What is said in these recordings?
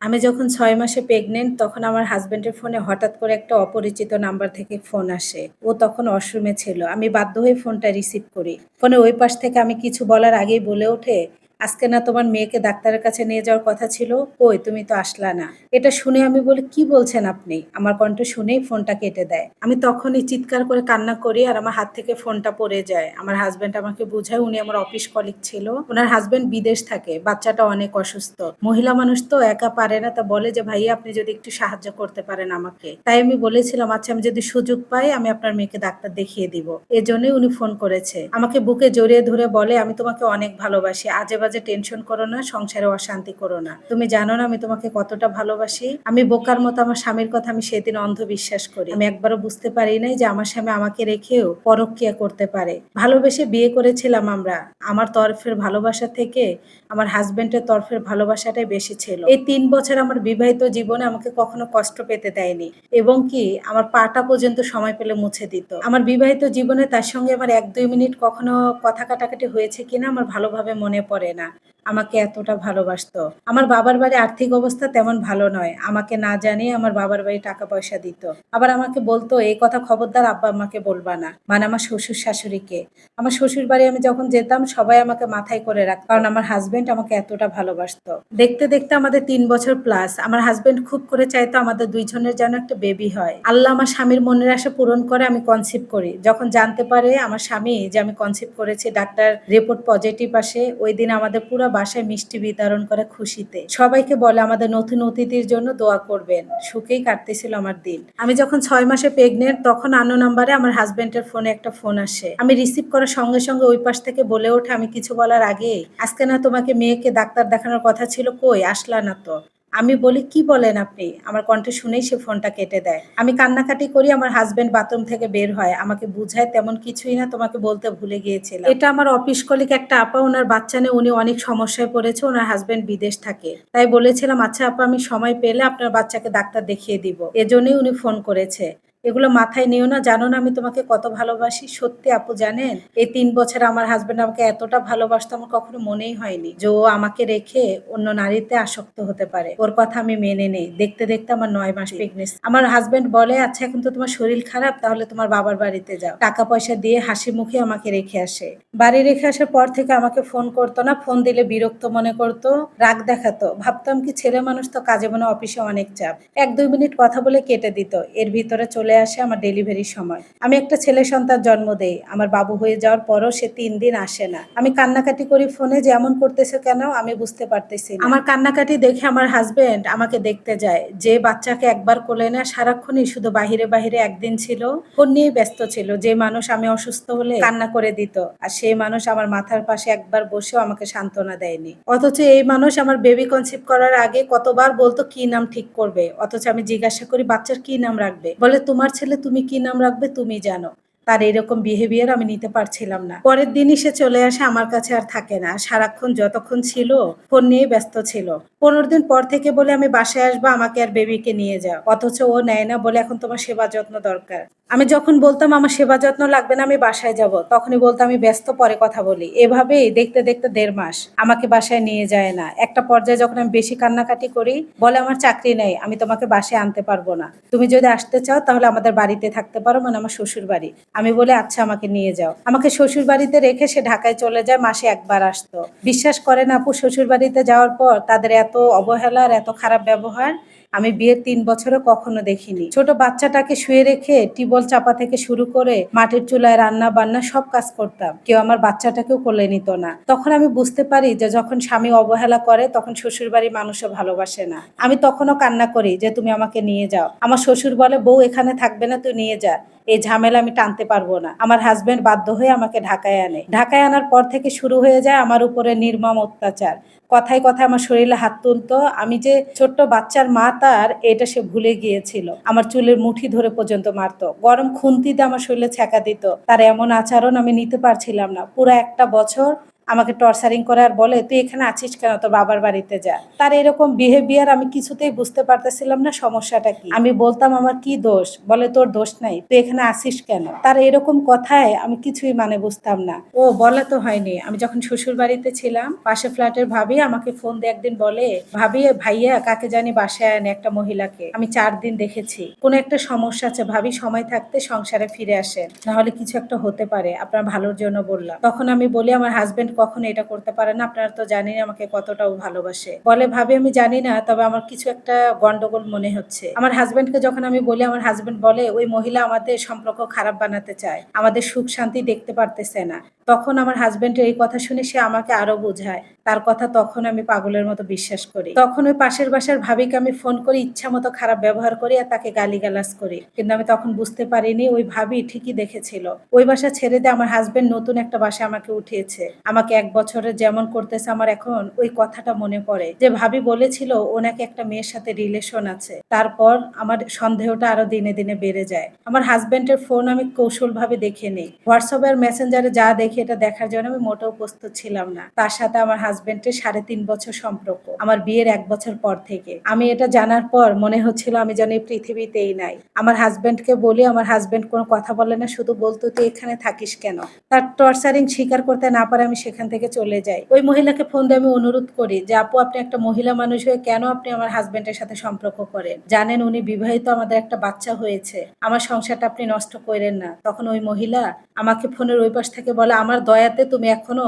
আমি যখন ৬ মাসে প্রেগনেন্ট তখন আমার হাসব্যান্ডের ফোনে হঠাৎ করে একটা অপরিচিত নাম্বার থেকে ফোন আসে। ও তখন ওয়াশরুমে ছিল। আমি বাধ্য হয়ে ফোনটা রিসিভ করি। ফোনের ওই পাশ থেকে আমি কিছু বলার আগেই বলে ওঠে, "আজকে না তোমার মেয়েকে ডাক্তারের কাছে নিয়ে যাওয়ার কথা ছিল? কই তুমি তো আসলা না।" এটা শুনে আমি বলি, "কি বলছেন আপনি?" আমার কণ্ঠ শুনেই ফোনটা কেটে দেয়। আমি তখনই চিৎকার করে কান্না করি আর আমার হাত থেকে ফোনটা পড়ে যায়। আমার হাসব্যান্ড আমাকে বুঝায়, উনি আমার অফিস কলিগ ছিল। উনার হাসব্যান্ড বিদেশ থাকে। বাচ্চাটা অনেক অসুস্থ। মহিলা মানুষ তো একা পারে না। তা বলে যে, "ভাইয়া আপনি যদি একটু সাহায্য করতে পারেন আমাকে।" তাই আমি বলেছিলাম, "আচ্ছা আমি যদি সুযোগ পাই আমি আপনার মেয়েকে ডাক্তার দেখিয়ে দিব।" এজন্যই উনি ফোন করেছে। আমাকে বুকে জড়িয়ে ধরে বলে, "আমি তোমাকে অনেক ভালোবাসি। আজে-বাজে টেনশন করো না, সংসারে অশান্তি করো না। তুমি জানো না আমি তোমাকে কতটা ভালোবাসি?" আমি বোকার মতো আমার স্বামীর কথা আমি সেদিন অন্ধবিশ্বাস করি। আমি একবারও বুঝতে পারি নাই যে আমার স্বামী আমাকে রেখেও পরক্রিয়া করতে পারে। ভালোবেসে বিয়ে করেছিলাম আমরা। আমার তরফের ভালোবাসা থেকে আমার হাসব্যান্ডের তরফের ভালোবাসাটাই বেশি ছিল। এই ৩ বছর আমার বিবাহিত জীবনে আমাকে কখনো কষ্ট পেতে দেয়নি এবং কি আমার পাটা পর্যন্ত সময় পেলে মুছে দিত। আমার বিবাহিত জীবনে তার সঙ্গে আমার ১-২ মিনিট কখনো কথা কাটাকাটি হয়েছে কিনা আমার ভালোভাবে মনে পড়ে না। আমাকে এতটা ভালোবাসতো। আমার বাবার বাড়ির আর্থিক অবস্থা তেমন ভালো নয়। আমাকে না জানিয়ে আমার বাবার বাড়ি টাকা-পয়সা দিত। আবার আমাকে বলতো, "এই কথা খবরদার আব্বা-আম্মাকে বলবা না।" মানে আমার শ্বশুর-শাশুড়িকে। আমার শ্বশুরবাড়ি আমি যখন যেতাম সবাই আমাকে মাথায় করে রাখত। কারণ আমার হাসব্যান্ড আমাকে এতটা ভালোবাসতো। দেখতে, দেখতে আমাদের ৩ বছর প্লাস। আমার হাসব্যান্ড খুব করে চাইতো আমাদের ২ জনের যেন একটা বেবি হয়। আল্লাহ আমার স্বামীর মনের আশা পূরণ করে আমি কনসিভ করি। যখন জানতে পারে আমার স্বামী যে আমি কনসিভ করেছি, ডাক্তার রিপোর্ট পজিটিভ আসে, ওইদিন আমাদের পুরা বাসায় মিষ্টি বিতরণ করে খুশিতে। সবাইকে বলে আমাদের নতুন অতিথির জন্য দোয়া করবেন। সুখেই কাটতেছিল আমার দিন। আমি যখন ৬ মাসে প্রেগনেন্ট তখন আননোন নাম্বারে আমার হাসব্যান্ডের ফোনে একটা ফোন আসে। আমি রিসিভ করার সঙ্গে, সঙ্গে ওই পাশ থেকে বলে ওঠে, "আমি কিছু বলার আগেই, আজকে না তোমাকে মেয়েকে ডাক্তার দেখানোর কথা ছিল, কই আসলা না তো?" আমি বলি, "কি বলেন আপনি?" আমার কণ্ঠ শুনেই সে ফোনটা কেটে দেয়। আমি কান্নাকাটি করি, আমার হাসব্যান্ড বাথরুম থেকে বের হয়। আমাকে বুঝায়, "তেমন কিছুই না, তোমাকে বলতে ভুলে গিয়েছিলাম।" এটা আমার অফিস কলিগ একটা আপা, উনার বাচ্চা নিয়ে উনি অনেক সমস্যায় পড়েছে। উনার হাসব্যান্ড বিদেশ থাকে। তাই বলেছিলাম, "আচ্ছা আপা আমি সময় পেলে আপনার বাচ্চাকে ডাক্তার দেখিয়ে দিব।" এজন্যই উনি ফোন করেছে। এগুলো মাথায় নিও না। জানো না আমি তোমাকে কত ভালোবাসি? সত্যি আপু জানেন? এই ৩ বছরে আমার হাসব্যান্ড আমাকে এতটা ভালোবাসতো আমার কখনো মনেই হয়নি যে ও আমাকে রেখে অন্য নারীতে আসক্ত হতে পারে। ওর কথা আমি মেনে নেই। দেখতে, দেখতে আমার ৯ মাস প্রেগনেন্সি। আমার হাসব্যান্ড বলে, "আচ্ছা এখন তো তোমার শরীর খারাপ তাহলে তোমার বাবার বাড়িতে যাও।" টাকা পয়সা দিয়ে হাসি মুখে আমাকে রেখে আসে। বাড়ি রেখে আসার পর থেকে আমাকে ফোন করতো না। ফোন দিলে বিরক্ত মনে করতো, রাগ দেখাতো। ভাবতাম কি ছেলে মানুষ তো কাজে মনে অফিসে অনেক চাপ। ১-২ মিনিট কথা বলে কেটে দিত। এর ভিতরে চলে আসে আমার ডেলিভারির সময়। আমি একটা ছেলে সন্তান জন্ম দেই। আমার বাবু হয়ে যাওয়ার পরও সে ৩ দিন আসে না। আমি কান্নাকাটি করি ফোনে যে, "এমন করতেছো কেন?" আমি বুঝতে পারতেছি না। আমার কান্নাকাটি দেখে আমার হাসব্যান্ড আমাকে দেখতে যায়। যে বাচ্চাকে একবার কোলে নেয় সারাক্ষণই শুধু বাহিরে, বাহিরে একদিন ছিল, ফোন নিয়েই ব্যস্ত ছিল। যে মানুষ আমি অসুস্থ হলে কান্না করে দিত। আর সেই মানুষ আমার মাথার পাশে একবার বসেও আমাকে সান্ত্বনা দেয়নি। অথচ এই মানুষ আমার বেবি কনসিভ করার আগে কতবার বলতো কি নাম ঠিক করবে। অথচ আমি জিজ্ঞাসা করি, "বাচ্চার কি নাম রাখবে?" বলে, "তোমার ছেলে তুমি কি নাম রাখবে তুমি জানো।" তার এরকম বিহেভিয়ার আমি নিতে পারছিলাম না। পরের দিনই সে চলে আসে, আমার কাছে আর থাকে না। সারাক্ষণ যতক্ষণ ছিল ফোন নিয়েই ব্যস্ত ছিল। ১৫ দিন পর থেকে বলে, "আমি বাসায় আসবো, আমাকে আর বেবিকে নিয়ে যাও।" অথচ ও নেয় না, বলে, "এখন তোমার সেবা যত্ন দরকার।" আমি যখন বলতাম আমার সেবা যত্ন লাগবে না আমি বাসায় যাব, তখনই বলতো আমি ব্যস্ত পরে কথা বলি। এভাবেই দেখতে, দেখতে ১.৫ মাস আমাকে বাসায় নিয়ে যায় না। একটা পর্যায়ে যখন আমি বেশি কান্নাকাটি করি, বলে, "আমার চাকরি নেই, আমি তোমাকে বাসায় আনতে পারবো না। তুমি যদি আসতে চাও তাহলে আমাদের বাড়িতে থাকতে পারো, মানে আমার শ্বশুরবাড়ি।" আমি বলি, "আচ্ছা আমাকে নিয়ে যাও।" আমাকে শ্বশুরবাড়িতে রেখে সে ঢাকায় চলে যায়, মাসে একবার আসতো। বিশ্বাস করেন আপু, শ্বশুরবাড়িতে যাওয়ার পর তাদের এত অবহেলা আর এত খারাপ ব্যবহার আমি বিয়ের ৩ বছরে কখনো দেখিনি। ছোট বাচ্চাটাকে শুয়ে রেখে টিউবওয়েল চাপা থেকে শুরু করে মাটির চুলায় রান্না বান্না সব কাজ করতাম। কেউ আমার বাচ্চাটাকেও কোলে নিত না। তখন আমি বুঝতে পারি যে যখন স্বামী অবহেলা করে তখন শ্বশুরবাড়ির মানুষও ভালোবাসে না। আমি তখনও কান্না করি যে, "তুমি আমাকে নিয়ে যাও।" আমার শ্বশুর বলে, "বউ এখানে থাকবে না, তুই নিয়ে যা। এই ঝামেলা আমি টানতে পারবো না।" আমার হাসব্যান্ড বাধ্য হয়ে আমাকে ঢাকায় আনে। ঢাকায় আনার পর থেকে শুরু হয়ে যায় আমার উপরে নির্মম অত্যাচার। কথায়, কথায় আমার শরীরে হাত তুলতো। আমি যে ছোট্ট বাচ্চার মা তার, এটা সে ভুলে গিয়েছিল। আমার চুলের মুঠি ধরে পর্যন্ত মারতো। গরম খুন্তি দিয়ে আমার শরীরে ছ্যাঁকা দিত। তার এমন আচরণ আমি নিতে পারছিলাম না। পুরা একটা বছর আমাকে টর্চারিং করে আর বলে, তুই এখানে আছিস কেন, তোর বাবার বাড়িতে যা। তার এরকম বিহেভিয়ার আমি কিছুতেই বুঝতে পারতেছিলাম না সমস্যাটা কি। আমি বলতাম আমার কি দোষ, বলে তোর দোষ নাই, তুই এখানে আসিস কেন। তার এরকম কথায় আমি কিছুই মানে বুঝতাম না। ও বলা তো হয়নি, আমি যখন শ্বশুর বাড়িতে ছিলাম পাশে ফ্ল্যাটের ভাবি আমাকে ফোন দিয়ে একদিন বলে, ভাবি ভাইয়া কাকে জানি বাসায় আনে একটা মহিলাকে, আমি 4 দিন দেখেছি, কোন একটা সমস্যা আছে, ভাবি সময় থাকতে সংসারে ফিরে আসেন, না হলে কিছু একটা হতে পারে, আপনার ভালোর জন্য বললাম। তখন আমি বলি আমার হাজবেন্ড কখনো এটা করতে পারে না, আপনারা তো জানেন আমাকে কতটাও ভালোবাসে। বলে ভাবি আমি জানি না, তবে আমার কিছু একটা গন্ডগোল মনে হচ্ছে। আমার হাজবেন্ডকে যখন আমি বলি, আমার হাজবেন্ড বলে ওই মহিলা আমাদের সম্পর্ক খারাপ বানাতে চায়, আমাদের সুখ শান্তি দেখতে পারতেছে না। তখন আমার হাজবেন্ডের এই কথা শুনে সে আমাকে আরো বোঝায়, তার কথা তখন আমি পাগলের মতো বিশ্বাস করি। তখন ওই পাশের বাসার ভাবিকে আমি ফোন করি, ইচ্ছা মতো খারাপ ব্যবহার করি আর তাকে গালিগালাজ করি, কিন্তু আমি তখন বুঝতে পারিনি ওই ভাবি ঠিকই দেখেছিল। ওই বাসা ছেড়ে দিয়ে আমার হাজবেন্ড নতুন একটা বাসায় আমাকে উঠিয়েছে, আমাকে 1 বছরে যেমন করতেছে। আমার এখন ওই কথাটা মনে পড়ে যে ভাবি বলেছিল ওনাকে একটা মেয়ের সাথে রিলেশন আছে। তারপর আমার সন্দেহটা আরো দিনে দিনে বেড়ে যায়। আমার হাজবেন্ডের ফোন আমি কৌশলভাবে দেখে নিই, হোয়াটসঅ্যাপ আর মেসেঞ্জারে যা দেখি এটা দেখার জন্য আমি মোটেও প্রস্তুত ছিলাম না। তার সাথে আমার হাজবেন্ডের 3.5 বছর সম্পর্ক, আমার বিয়ের 1 বছর পর থেকে। আমি এটা জানার পর মনে হচ্ছিল আমি যেন এই পৃথিবীতেই নাই। আমার হাজবেন্ডকে বলি, আমার হাজবেন্ড কোনো কথা বলে না, শুধু বলতো তুই এখানে থাকিস কেন। তার টর্চারিং স্বীকার করতে না পারে আমি সেখান থেকে চলে যাই। ওই মহিলাকে ফোন দিয়ে আমি অনুরোধ করি যে আপু আপনি একটা মহিলা মানুষ হয়ে কেন আপনি আমার হাজবেন্ডের সাথে সম্পর্ক করেন, জানেন উনি বিবাহিত, আমাদের একটা বাচ্চা হয়েছে, আমার সংসারটা আপনি নষ্ট করেন না। তখন ওই মহিলা আমাকে ফোনের ওই পাশ থেকে বলে, আমার দয়াতে তুমি এখনো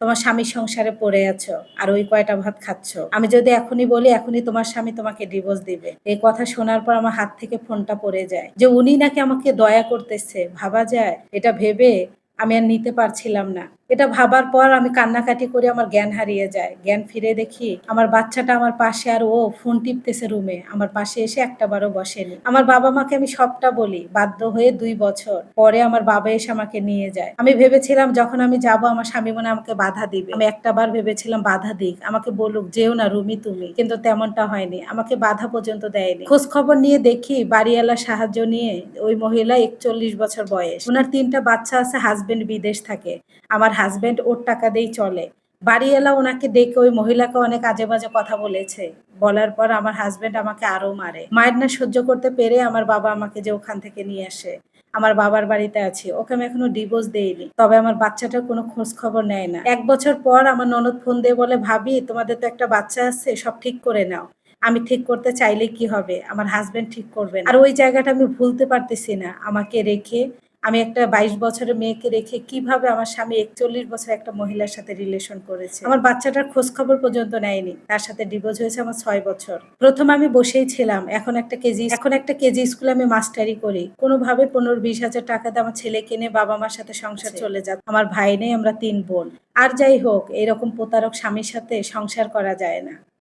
তোমার স্বামীর সংসারে পড়ে আছো আর ওই কয়টা ভাত খাচ্ছ। আমি যদি এখনই বলি এখনই তোমার স্বামী তোমাকে ডিভোর্স দিবে। এই কথা শোনার পর আমার হাত থেকে ফোনটা পড়ে যায়, যে উনি নাকি আমাকে দয়া করতেছে। ভাবা যায়? এটা ভেবে আমি আর নিতে পারছিলাম না। এটা ভাবার পর আমি কান্নাকাটি করে আমার জ্ঞান হারিয়ে যায়। জ্ঞান ফিরে দেখি আমার বাচ্চাটা আমার পাশে, আর ও ফোন টিপতেছে রুমে, আমার পাশে এসে একটাবারও বসেনি। আমার বাবা মাকে আমি সবটা বলি, বাধ্য হয়ে 2 বছর পরে আমার বাবা এসে আমাকে নিয়ে যায়। আমি ভেবেছিলাম যখন আমি যাব আমার স্বামী মনে হয় আমাকে বাধা দিবে। আমি একটাবার ভেবেছিলাম বাধা দিক, আমাকে বলুক যেও না রুমি তুমি, কিন্তু তেমনটা হয়নি, আমাকে বাধা পর্যন্ত দেয়নি। খোঁজ খবর নিয়ে দেখি বাড়িওয়ালার সাহায্য নিয়ে ওই মহিলা 41 বছর বয়স, ওনার 3টা বাচ্চা আছে, হাজবেন্ড বিদেশ থাকে, আমার হাজবেন্ড ওর টাকা দিয়েই চলে। বাড়িওয়ালা ওনাকে দেখে ওই মহিলাকে অনেক আজে বাজে কথা বলেছে, বলার পর আমার হাজবেন্ড আমাকে আরো মারে। মায়ের না সহ্য করতে পেরে আমার বাবা আমাকে যে ওখান থেকে নিয়ে আসে, আমার বাবার বাড়িতে আছি, ওকে আমি এখনো ডিভোর্স দেইনি, তবে আমার বাচ্চাটার কোনো খোঁজ খবর নেয় না। 1 বছর পর আমার ননদ ফোন দিয়ে বলে, ভাবি তোমাদের তো একটা বাচ্চা আছে, সব ঠিক করে নাও। আমি ঠিক করতে চাইলে কি হবে, আমার হাজবেন্ড ঠিক করবে না। আর ওই জায়গাটা আমি ভুলতে পারতেছি না, আমাকে রেখে, আমি একটা 22 বছরের মেয়েকে রেখে কিভাবে আমার স্বামী 41 বছর একটা মহিলার সাথে রিলেশন করেছে। আমার বাচ্চাটার খোঁজ খবর পর্যন্ত নেয়নি, তার সাথে ডিভোর্স হয়েছে আমার 6 বছর। প্রথমে আমি বসেই ছিলাম, এখন একটা কেজি স্কুলে আমি মাস্টারি করি, কোনোভাবে 15-20 হাজার টাকা দিয়ে আমার ছেলেকে নিয়ে বাবা মার সাথে সংসার চলে যাচ্ছে। আমার ভাই নেই, আমরা 3 বোন। আর যাই হোক, এরকম প্রতারক স্বামীর সাথে সংসার করা যায় না।